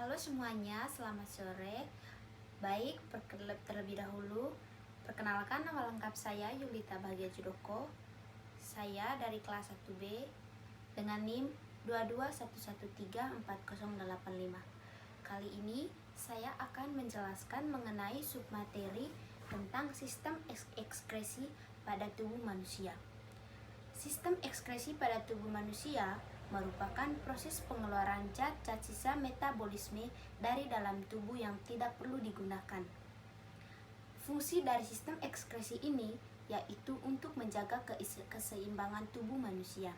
Halo semuanya, selamat sore. Baik, terlebih dahulu, perkenalkan nama lengkap saya Yulita Bahagia Judoko. Saya dari kelas 1B dengan NIM 221134085. Kali ini saya akan menjelaskan mengenai submateri tentang sistem ekskresi pada tubuh manusia. Sistem ekskresi pada tubuh manusia merupakan proses pengeluaran zat-zat sisa metabolisme dari dalam tubuh yang tidak perlu digunakan. Fungsi dari sistem ekskresi ini yaitu untuk menjaga keseimbangan tubuh manusia.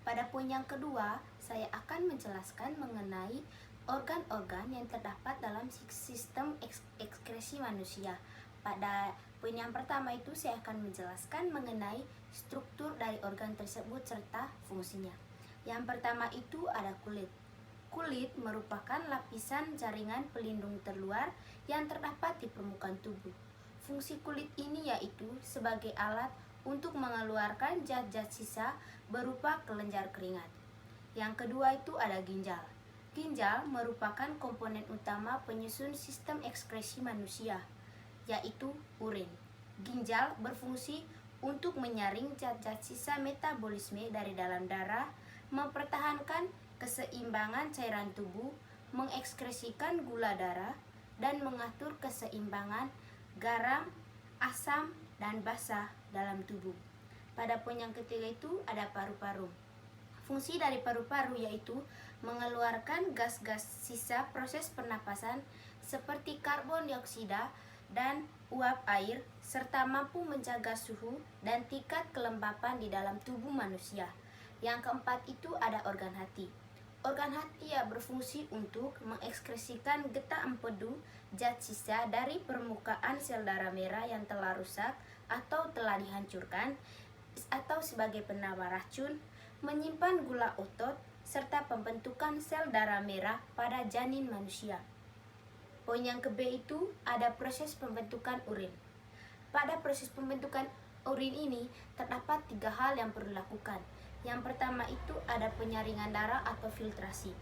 Pada poin yang kedua, saya akan menjelaskan mengenai organ-organ yang terdapat dalam sistem ekskresi manusia. Pada poin yang pertama itu saya akan menjelaskan mengenai struktur dari organ tersebut serta fungsinya. Yang pertama itu ada kulit. Kulit merupakan lapisan jaringan pelindung terluar yang terdapat di permukaan tubuh. Fungsi kulit ini yaitu sebagai alat untuk mengeluarkan zat-zat sisa berupa kelenjar keringat. Yang kedua itu ada ginjal. Ginjal merupakan komponen utama penyusun sistem ekskresi manusia, yaitu urin. Ginjal berfungsi untuk menyaring zat-zat sisa metabolisme dari dalam darah, mempertahankan keseimbangan cairan tubuh, mengekskresikan gula darah, dan mengatur keseimbangan garam, asam, dan basa dalam tubuh. Pada poin yang ketiga itu ada paru-paru. Fungsi dari paru-paru yaitu mengeluarkan gas-gas sisa proses pernapasan seperti karbon dioksida dan uap air, serta mampu menjaga suhu dan tingkat kelembapan di dalam tubuh manusia. Yang keempat itu ada organ hati. Organ hati berfungsi untuk mengekskresikan getah empedu zat sisa dari permukaan sel darah merah yang telah rusak atau telah dihancurkan, atau sebagai penawar racun, menyimpan gula otot, serta pembentukan sel darah merah pada janin manusia. Poin yang ke-B itu ada proses pembentukan urin. Pada proses pembentukan urin ini terdapat 3 hal yang perlu dilakukan. Yang pertama itu ada penyaringan darah atau filtrasi.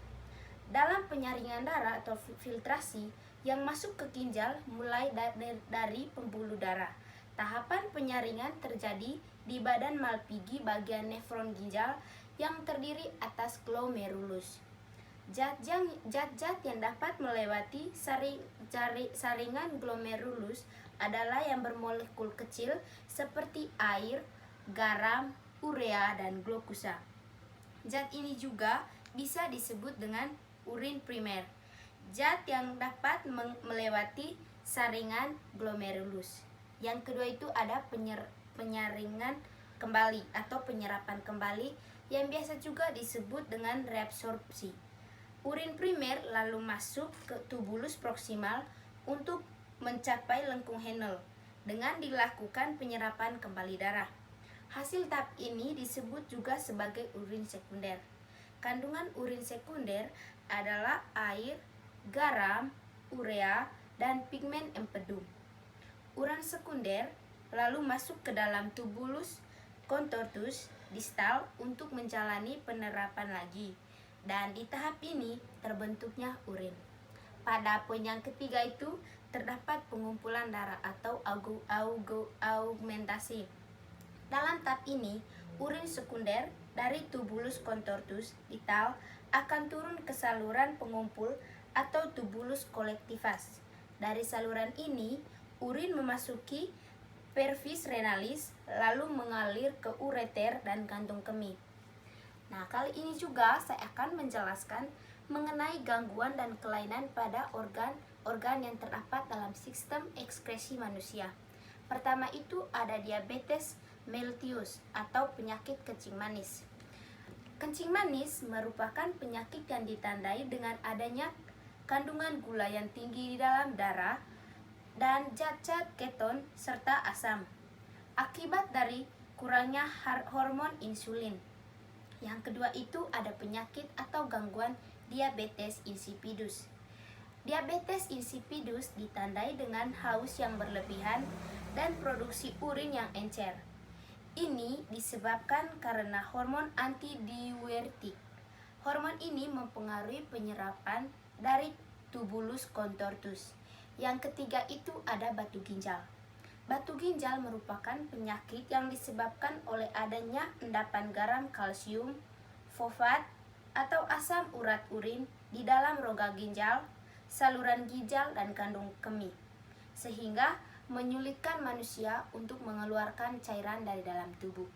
Dalam penyaringan darah atau filtrasi yang masuk ke ginjal mulai dari pembuluh darah. Tahapan penyaringan terjadi di badan Malpighi bagian nefron ginjal yang terdiri atas glomerulus. Zat-zat yang dapat melewati saringan glomerulus adalah yang bermolekul kecil seperti air, garam, urea, dan glukosa. Zat ini juga bisa disebut dengan urin primer. Zat yang dapat melewati saringan glomerulus. Yang kedua itu ada penyaringan kembali atau penyerapan kembali yang biasa juga disebut dengan reabsorpsi. Urin primer lalu masuk ke tubulus proksimal untuk mencapai lengkung Henle dengan dilakukan penyerapan kembali darah. Hasil tahap ini disebut juga sebagai urin sekunder. Kandungan urin sekunder adalah air, garam, urea, dan pigmen empedu. Urin sekunder lalu masuk ke dalam tubulus contortus distal untuk menjalani penerapan lagi. Dan di tahap ini terbentuknya urin. Pada poin yang ketiga itu terdapat pengumpulan darah atau augmentasi. Dalam tahap ini, urin sekunder dari tubulus contortus distal akan turun ke saluran pengumpul atau tubulus collectivus. Dari saluran ini, urin memasuki pervis renalis lalu mengalir ke ureter dan kantung kemih. Nah, kali ini juga saya akan menjelaskan mengenai gangguan dan kelainan pada organ yang terdapat dalam sistem ekskresi manusia. Pertama itu ada diabetes mellitus atau penyakit kencing manis. Kencing manis merupakan penyakit yang ditandai dengan adanya kandungan gula yang tinggi di dalam darah dan zat-zat keton serta asam akibat dari kurangnya hormon insulin. Yang kedua itu ada penyakit atau gangguan diabetes insipidus. Diabetes insipidus ditandai dengan haus yang berlebihan dan produksi urin yang encer. Ini disebabkan karena hormon antidiuretik Hormon ini mempengaruhi penyerapan dari tubulus contortus. Yang ketiga itu ada batu ginjal. Batu ginjal merupakan penyakit yang disebabkan oleh adanya endapan garam kalsium, fosfat, atau asam urat urin di dalam rongga ginjal, saluran ginjal, dan kandung kemih, sehingga menyulitkan manusia untuk mengeluarkan cairan dari dalam tubuh.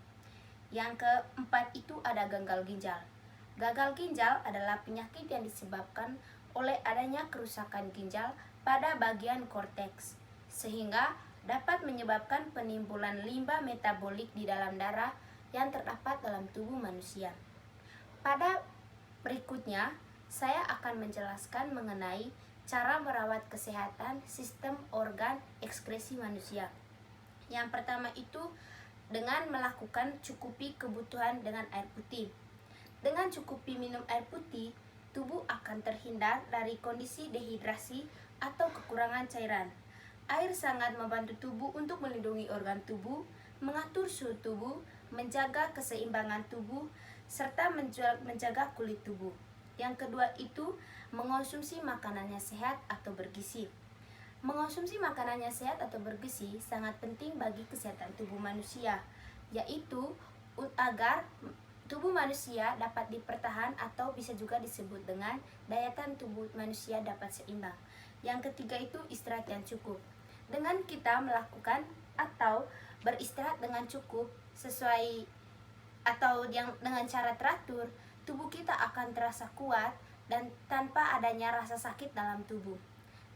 Yang keempat itu ada gagal ginjal. Gagal ginjal adalah penyakit yang disebabkan oleh adanya kerusakan ginjal pada bagian korteks, sehingga dapat menyebabkan penimbunan limbah metabolik di dalam darah yang terdapat dalam tubuh manusia. Pada berikutnya, saya akan menjelaskan mengenai cara merawat kesehatan sistem organ ekskresi manusia. Yang pertama itu dengan melakukan cukupi kebutuhan dengan air putih. Dengan cukupi minum air putih, tubuh akan terhindar dari kondisi dehidrasi atau kekurangan cairan. Air sangat membantu tubuh untuk melindungi organ tubuh, mengatur suhu tubuh, menjaga keseimbangan tubuh, serta menjaga kulit tubuh. Yang kedua itu mengonsumsi makanannya sehat atau bergizi. Mengonsumsi makanannya sehat atau bergizi sangat penting bagi kesehatan tubuh manusia, yaitu agar tubuh manusia dapat dipertahan atau bisa juga disebut dengan daya tahan tubuh manusia dapat seimbang. Yang ketiga itu istirahat yang cukup. Dengan kita melakukan atau beristirahat dengan cukup sesuai atau dengan cara teratur, tubuh kita akan terasa kuat dan tanpa adanya rasa sakit dalam tubuh.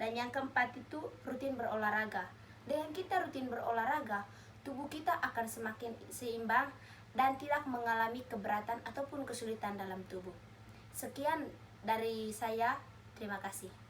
Dan yang keempat itu rutin berolahraga. Dengan kita rutin berolahraga, tubuh kita akan semakin seimbang dan tidak mengalami keberatan ataupun kesulitan dalam tubuh. Sekian dari saya, terima kasih.